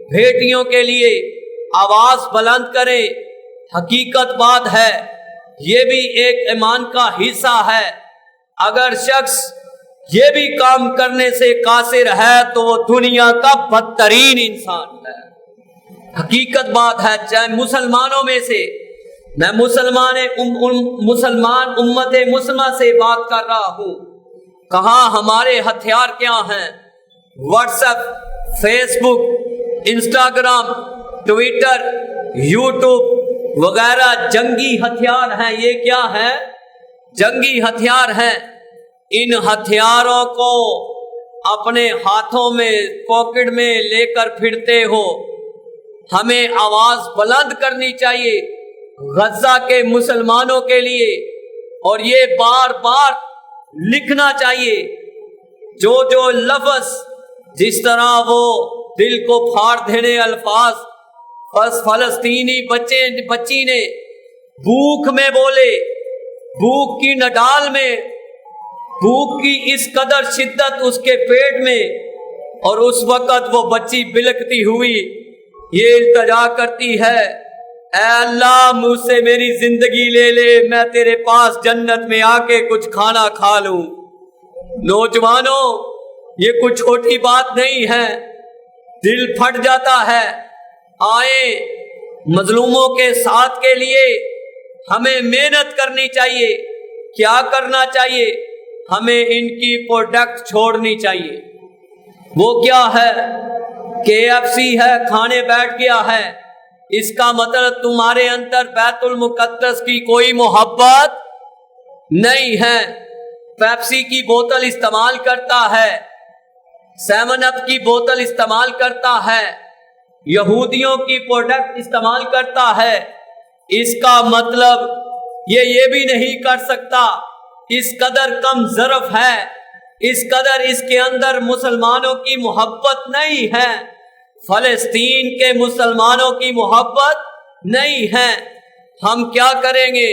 Speaker 1: بیٹیوں کے لیے آواز بلند کریں، حقیقت بات ہے یہ بھی ایک ایمان کا حصہ ہے. اگر شخص یہ بھی کام کرنے سے قاصر ہے تو وہ دنیا کا بدترین انسان ہے. حقیقت بات ہے. چاہے مسلمانوں میں سے، میں مسلمان امت مسلمہ سے بات کر رہا ہوں، کہاں ہمارے ہتھیار کیا ہیں؟ واٹس ایپ، فیس بک، انسٹاگرام، ٹویٹر، یوٹیوب وغیرہ جنگی ہتھیار ہیں. یہ کیا ہے؟ جنگی ہتھیار ہیں. ان ہتھیاروں کو اپنے ہاتھوں میں، پاکٹ میں لے کر پھرتے ہو. ہمیں آواز بلند کرنی چاہیے غزہ کے مسلمانوں کے لیے، اور یہ بار بار لکھنا چاہیے. جو جو لفظ جس طرح وہ دل کو پھاڑ دینے الفاظ فلسطینی بچی نے بھوک میں بولے، بھوک کی نڈال میں، بھوک کی اس قدر شدت اس کے پیٹ میں، اور اس وقت وہ بچی بلکتی ہوئی یہ التجا کرتی ہے، اے اللہ مجھ سے میری زندگی لے لے، میں تیرے پاس جنت میں آ کے کچھ کھانا کھا لوں. نوجوانوں، یہ کوئی چھوٹی بات نہیں ہے، دل پھٹ جاتا ہے. آئیں مظلوموں کے ساتھ کے لیے ہمیں محنت کرنی چاہیے. کیا کرنا چاہیے؟ ہمیں ان کی پروڈکٹ چھوڑنی چاہیے. وہ کیا ہے؟ KFC ہے، کھانے بیٹھ گیا ہے. اس کا مطلب تمہارے اندر بیت المقدس کی کوئی محبت نہیں ہے. پیپسی کی بوتل استعمال کرتا ہے، 7 اپ کی بوتل استعمال کرتا ہے، یہودیوں کی پروڈکٹ استعمال کرتا ہے. اس کا مطلب یہ بھی نہیں کر سکتا. اس قدر کم ظرف ہے، اس قدر اس کے اندر مسلمانوں کی محبت نہیں ہے، فلسطین کے مسلمانوں کی محبت نہیں ہے. ہم کیا کریں گے؟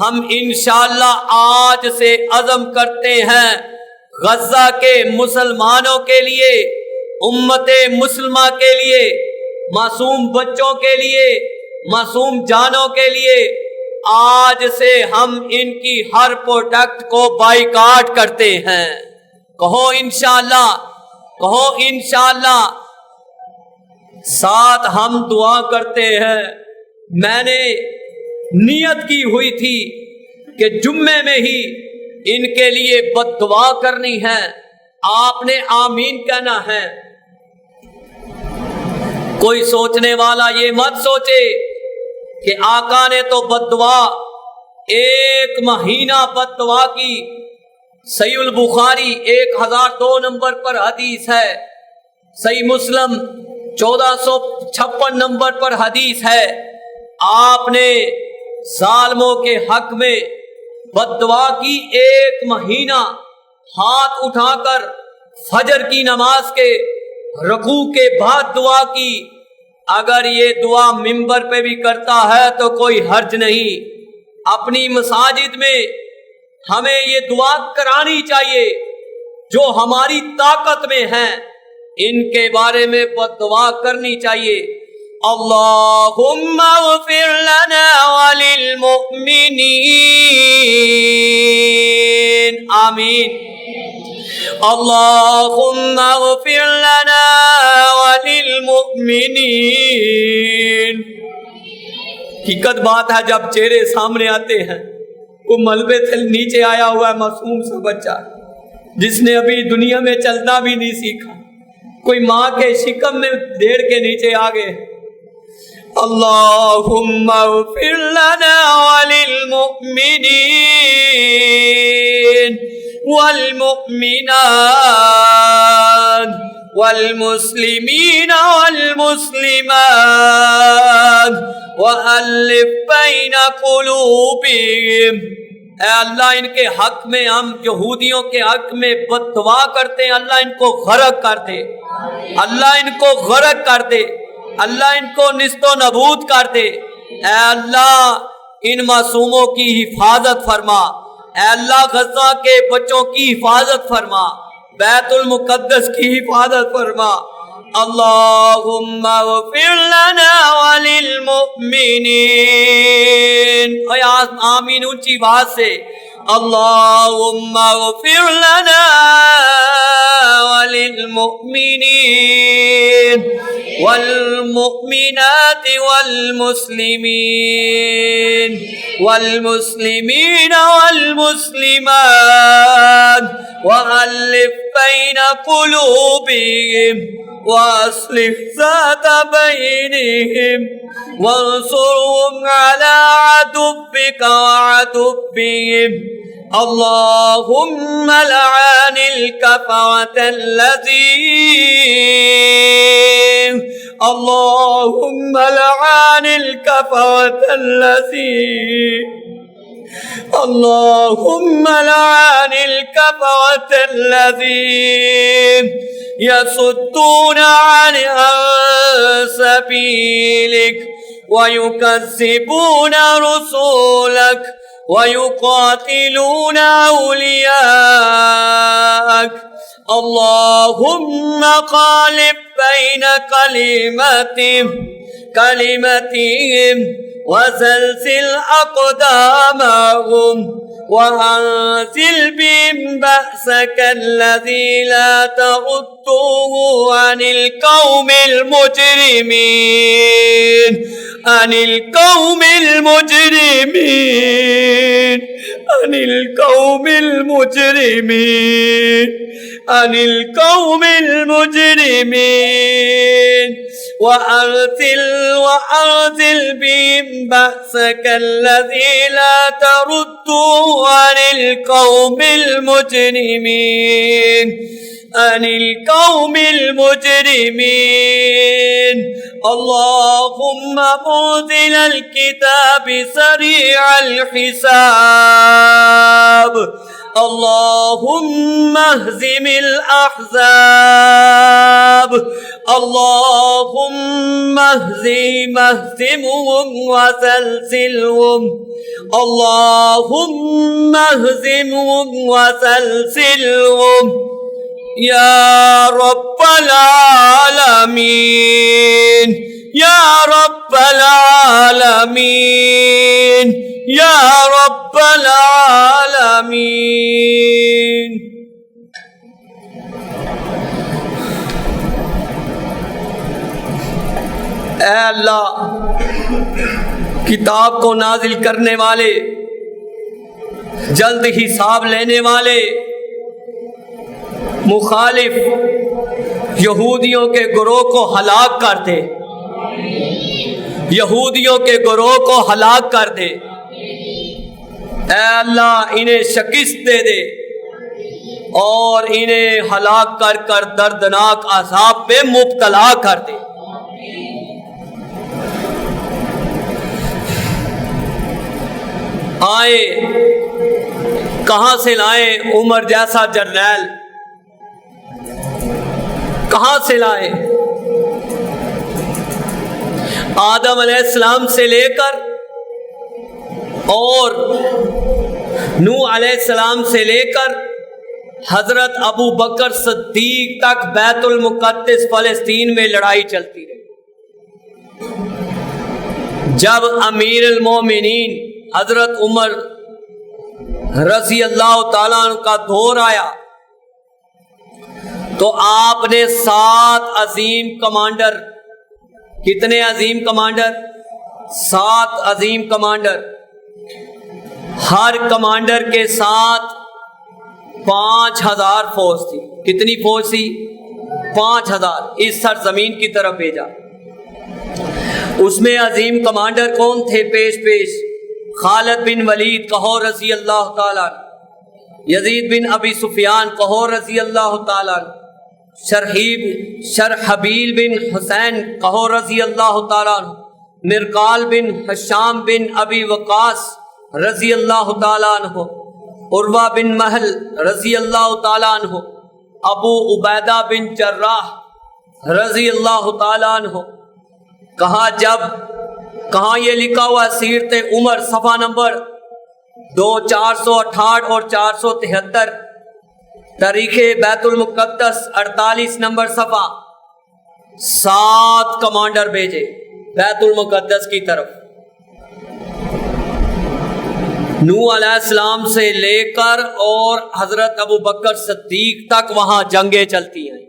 Speaker 1: ہم انشاءاللہ آج سے عزم کرتے ہیں غزہ کے مسلمانوں کے لیے، امت مسلمہ کے لیے، معصوم بچوں کے لیے، معصوم جانوں کے لیے، آج سے ہم ان کی ہر پروڈکٹ کو بائیکاٹ کرتے ہیں. کہو انشاءاللہ، کہو انشاءاللہ. ساتھ ہم دعا کرتے ہیں. میں نے نیت کی ہوئی تھی کہ جمعے میں ہی ان کے لیے بد دعا کرنی ہے. آپ نے آمین کہنا ہے. کوئی سوچنے والا یہ مت سوچے کہ آقا نے تو بد دعا 1 مہینہ بد دعا کی. صحیح البخاری 1002 نمبر پر حدیث ہے، صحیح مسلم 1456 نمبر پر حدیث ہے. آپ نے ظالموں کے حق میں بد دعا کی 1 مہینہ، ہاتھ اٹھا کر فجر کی نماز کے رکوع کے بعد دعا کی. اگر یہ دعا منبر پہ بھی کرتا ہے تو کوئی حرج نہیں. اپنی مساجد میں ہمیں یہ دعا کرانی چاہیے. جو ہماری طاقت میں ہیں ان کے بارے میں دعا کرنی چاہیے. اللہم اغفر لنا وللمؤمنین. آمین. اللہم اغفر لنا وللمؤمنین. حقیقت بات ہے جب چہرے سامنے آتے ہیں، وہ ملبے سے نیچے آیا ہوا ہے معصوم سا بچہ جس نے ابھی دنیا میں چلنا بھی نہیں سیکھا، کوئی ماں کے شکم میں ڈیڑھ کے نیچے آ گئے. اللہم اغفر لنا وللمؤمنین والمؤمنات والمسلمین والمسلمات وألف بین قلوبہم. اے اللہ ان کے حق میں، ہم یہودیوں کے حق میں بد دعا کرتے ہیں، اللہ ان کو غرق کر دے، اللہ ان کو غرق کر دے، اللہ ان کو نیست و نابود کر دے. اے اللہ ان معصوموں کی حفاظت فرما. اے اللہ غزہ کے بچوں کی حفاظت فرما، بیت المقدس کی حفاظت فرما. اللہم اغفر لنا وللمؤمنین. آمین اونچی بات سے. اللہم اغفر لنا وللمؤمنین والمؤمنات والمسلمین والمسلمین والمسلمات وألف بین قلوبہم وأصلح ذات بینہم وانصرهم على عدوك وعدوهم. اللهم لعن الكفرة الذين اللهم لعن الكفرة الذين اللهم لعن الكفرة الذين يصدون عن سبيلك ويكذبون رسولك ويقاتلون أولياءك. اللهم قالب بين كلمتهم وزلزل أقدامهم وأنزل بهم بأسك الذي لا تردوه عن القوم المجرمين عن القوم المجرمين عن القوم المجرمين عن القوم المجرمين. وأرسل بهم بأسك الذي لا ترده عن القوم المجرمين عن القوم المجرمين. اللهم منزل الكتاب سريع الحساب. اللهم اهزم الأحزاب. اللهم اهزمهم وزلزلهم. اللهم اهزمهم وزلزلهم يا رب العالمين يا رب العالمين يا رب العالمين. اے اللہ کتاب کو نازل کرنے والے، جلد حساب لینے والے، مخالف یہودیوں کے گروہ کو ہلاک کر دے، یہودیوں کے گروہ کو ہلاک کر دے. اے اللہ انہیں شکست دے دے اور انہیں ہلاک کر کر دردناک عذاب پہ مبتلا کر دے. آئے کہاں سے لائیں عمر جیسا جرنیل، کہاں سے لائے؟ آدم علیہ السلام سے لے کر اور نوح علیہ السلام سے لے کر حضرت ابو بکر صدیق تک بیت المقدس فلسطین میں لڑائی چلتی رہی۔ جب امیر المومنین حضرت عمر رضی اللہ تعالیٰ عنہ کا دور آیا تو آپ نے 7 عظیم کمانڈر، کتنے عظیم کمانڈر؟ 7 عظیم کمانڈر، ہر کمانڈر کے ساتھ 5000 فوج تھی۔ کتنی فوج تھی؟ 5000 اس سرزمین کی طرف بھیجا۔ اس میں عظیم کمانڈر کون تھے؟ پیش خالد بن ولید کہو رضی اللہ تعالیٰ، یزید بن ابی سفیان کہو رضی اللہ تعالیٰ، شرحبیل بن حسین کہو رضی اللہ تعالیٰ، مرقال بن حشام بن ابی وقاص رضی اللہ تعالیٰ عنہ، عروہ بن محل رضی اللہ تعالیٰ عنہ، ابو عبیدہ بن جراح رضی اللہ تعالیٰ عنہ۔ کہاں یہ لکھا ہوا سیرت عمر صفحہ نمبر 468 اور 473، تاریخ بیت المقدس 48 نمبر صفحہ۔ 7 کمانڈر بھیجے بیت المقدس کی طرف، نوح علیہ السلام سے لے کر اور حضرت ابو بکر صدیق تک وہاں جنگیں چلتی ہیں۔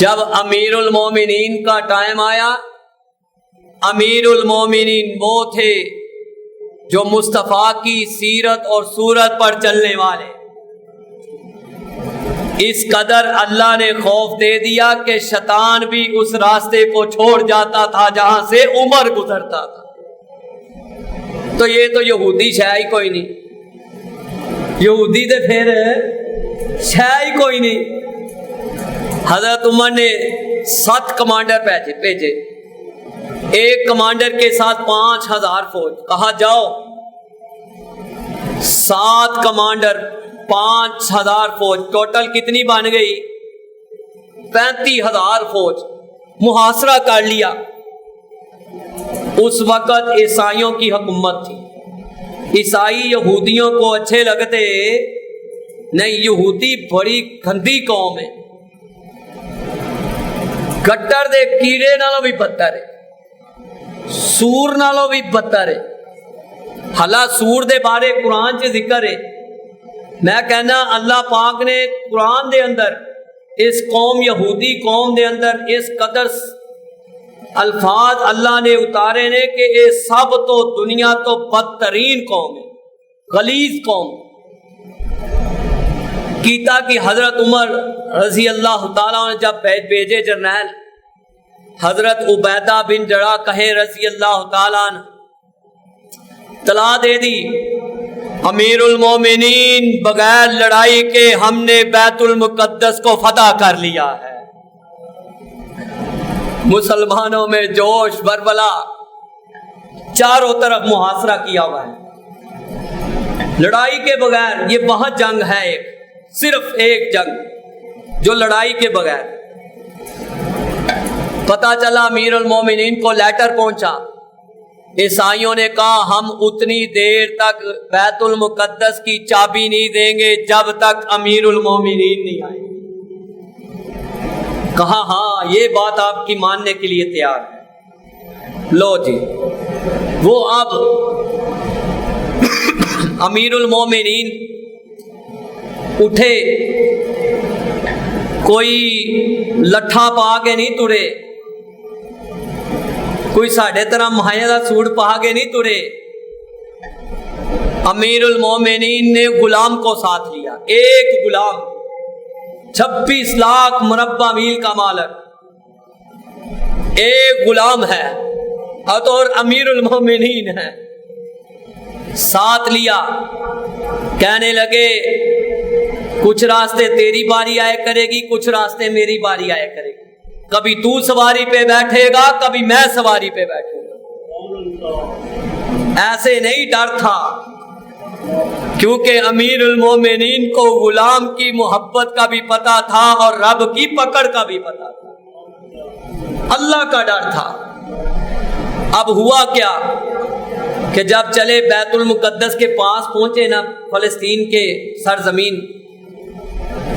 Speaker 1: جب امیر المومنین کا ٹائم آیا، امیر المومنین وہ تھے جو مصطفیٰ کی سیرت اور صورت پر چلنے والے۔ اس قدر اللہ نے خوف دے دیا کہ شیطان بھی اس راستے کو چھوڑ جاتا تھا جہاں سے عمر گزرتا تھا۔ تو یہ تو یہودی شے ہی کوئی نہیں، یہودی تو پھر شے ہی کوئی نہیں۔ حضرت عمر نے 7 کمانڈر بھیجے، ایک کمانڈر کے ساتھ 5000 فوج۔ کہا جاؤ، 7 کمانڈر 5000 فوج، ٹوٹل کتنی بن گئی؟ 35000 فوج۔ محاصرہ کر لیا۔ اس وقت عیسائیوں کی حکومت تھی، عیسائی یہودیوں کو اچھے لگتے نہیں، یہودی بڑی گندی قوم ہے، گٹر دے کیڑے نالوں بھی بدتر ہے، سور نالوں بھی بدتر ہے۔ حالا سور دے بارے قرآن چ ذکر ہے، میں کہنا اللہ پاک نے قرآن دے اندر اس قوم یہودی قوم دے اندر اس قدر الفاظ اللہ نے اتارے نے کہ یہ سب تو دنیا تو بدترین قوم ہے، غلیظ قوم کیتا کہ حضرت عمر رضی اللہ تعالیٰ نے جب بھیجے جرنیل حضرت عبیدہ بن جراح کہے رضی اللہ تعالیٰ نے اطلاع دے دی، امیر المومنین بغیر لڑائی کے ہم نے بیت المقدس کو فتح کر لیا ہے۔ مسلمانوں میں جوش بربلا، چاروں طرف محاصرہ کیا ہوا ہے لڑائی کے بغیر۔ یہ بہت جنگ ہے، ایک صرف ایک جنگ جو لڑائی کے بغیر۔ پتہ چلا امیر المومنین کو لیٹر پہنچا، عیسائیوں نے کہا ہم اتنی دیر تک بیت المقدس کی چابی نہیں دیں گے جب تک امیر المومنین نہیں آئے۔ کہا ہاں یہ بات آپ کی ماننے کے لیے تیار ہے۔ لو جی، وہ اب امیر المومنین اٹھے، کوئی لٹھا پا کے نہیں تڑے، کوئی ساڑھے طرح مہایا دا سوٹ پا کے نہیں تڑے۔ امیر المومنین نے غلام کو ساتھ لیا، ایک غلام 26 لاکھ مربع میل کا مالک، ایک غلام ہے اور امیر المومنین ہے، ساتھ لیا۔ کہنے لگے کچھ راستے تیری باری آیا کرے گی، کچھ راستے میری باری آیا کرے گی، کبھی تو سواری پہ بیٹھے گا کبھی میں سواری پہ بیٹھوں گا۔ ایسے نہیں ڈر تھا کیونکہ امیر المومنین کو غلام کی محبت کا بھی پتا تھا اور رب کی پکڑ کا بھی پتا تھا، اللہ کا ڈر تھا۔ اب ہوا کیا کہ جب چلے بیت المقدس کے پاس پہنچے نا، فلسطین کے سرزمین،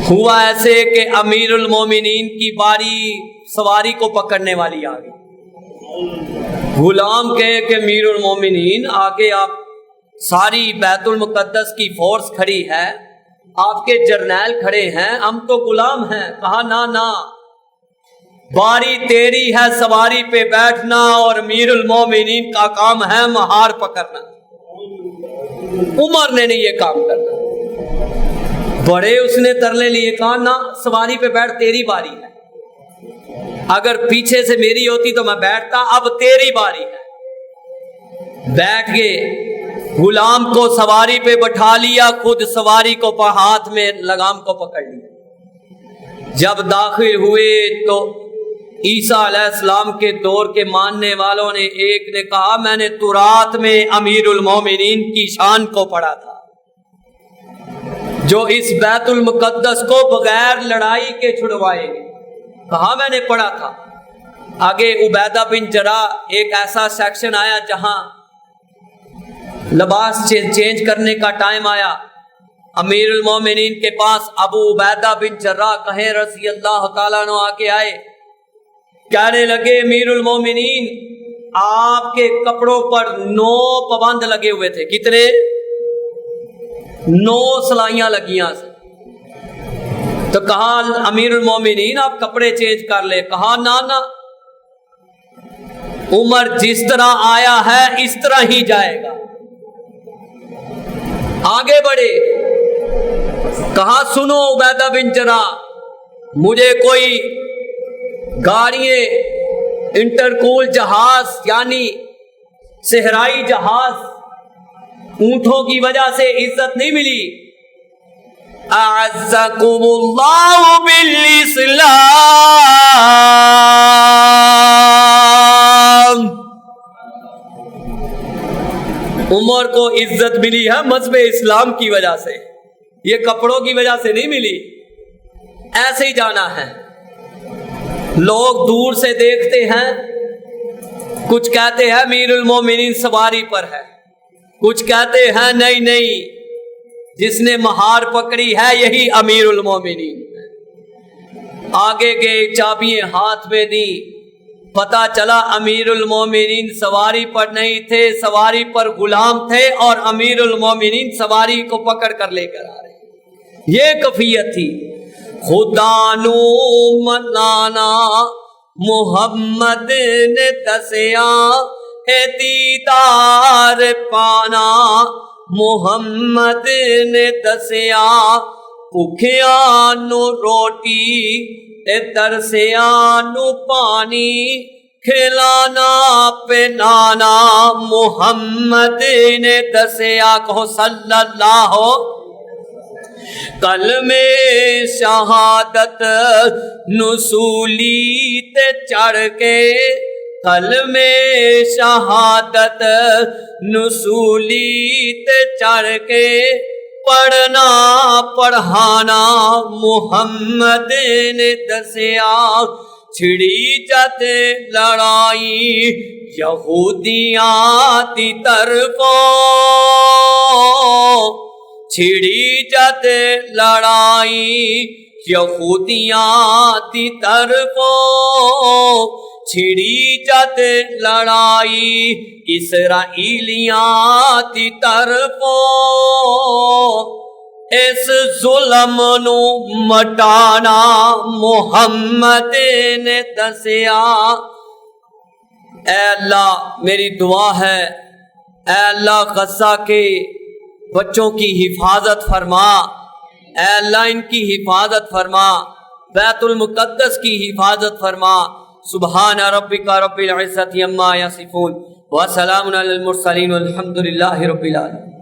Speaker 1: ہوا ایسے کہ امیر المومنین کی باری سواری کو پکڑنے والی آ گئی۔ غلام کہے کہ امیر المومنین آگے آپ ساری بیت المقدس کی فورس کھڑی ہے، آپ کے جرنیل کھڑے ہیں، ہم تو غلام ہیں۔ کہا نا نا، باری تیری ہے سواری پہ بیٹھنا اور امیر المومنین کا کام ہے مہار پکڑنا۔ عمر نے نہیں یہ کام کرنا، بڑے اس نے ترلے لیے، کہا نا سواری پہ بیٹھ، تیری باری ہے، اگر پیچھے سے میری ہوتی تو میں بیٹھتا، اب تیری باری ہے۔ بیٹھ گئے، غلام کو سواری پہ بٹھا لیا، خود سواری کو ہاتھ میں لگام کو پکڑ لیا۔ جب داخل ہوئے تو عیسیٰ علیہ السلام کے دور کے ماننے والوں نے ایک نے کہا میں نے تورات میں امیر المومنین کی شان کو پڑھا تھا، جو اس بیت المقدس کو بغیر لڑائی کے چھڑوائے گے، کہا میں نے پڑھا تھا۔ آگے عبیدہ بن جراح ایک ایسا سیکشن آیا جہاں لباس چینج کرنے کا ٹائم آیا، امیر المومنین کے پاس ابو عبیدہ بن جراح کہیں رضی اللہ تعالیٰ عنہ آ کے آئے، کہنے لگے امیر المومنین آپ کے کپڑوں پر 9 پابند لگے ہوئے تھے، کتنے؟ 9 سلائیاں لگیاں سے۔ تو کہا امیر المومنین آپ کپڑے چینج کر لے، کہا نا نا، عمر جس طرح آیا ہے اس طرح ہی جائے گا۔ آگے بڑھے، کہا سنو عبیدہ بن جراح، مجھے کوئی گاڑیاں انٹرکول جہاز یعنی صحرائی جہاز اونٹوں کی وجہ سے عزت نہیں ملی۔ اعزکم اللہ بالاسلام، عمر کو عزت ملی ہے مذہب اسلام کی وجہ سے، یہ کپڑوں کی وجہ سے نہیں ملی۔ ایسے ہی جانا ہے، لوگ دور سے دیکھتے ہیں، کچھ کہتے ہیں امیر المومنین سواری پر ہے، کچھ کہتے ہیں نہیں نہیں، جس نے مہار پکڑی ہے یہی امیر المومنین ہے۔ آگے گئے، چابیاں ہاتھ میں دی، پتا چلا امیر المومنین سواری پر نہیں تھے، سواری پر غلام تھے اور امیر المومنین سواری کو پکڑ کر لے کر آ رہے۔ یہ کیفیت تھی۔ خدا نو منانا محمد نے دسیا ہے، دیدار پانا محمد نے دسیا، بھکھیا نو روٹی تے ترسیا نو پانی، کھلانا پہنانا محمد نے دسیا۔ کہو صلی اللہ۔ کلمے شہادت نصولی تے چڑھ کے، کلمے شہادت نصولی تے چڑھ کے، پڑھنا پڑھانا محمد نے دسیا۔ چھڑی جد لڑائی یہودیاں دی طرفوں، چھڑی جد لڑائی یہودیاں دی طرفوں، چھڑی جد لڑائی اسرائیلیاں دی طرفوں، اس ظلم نو مٹانا محمد نے دسیا۔ اے اللہ میری دعا ہے، اے اللہ غزہ کے بچوں کی حفاظت فرما، اے اللہ ان کی حفاظت فرما، بیت المقدس کی حفاظت فرما۔ سبحان ربک رب العزت عما یصفون وسلام علی المرسلین والحمد للہ رب العالمین۔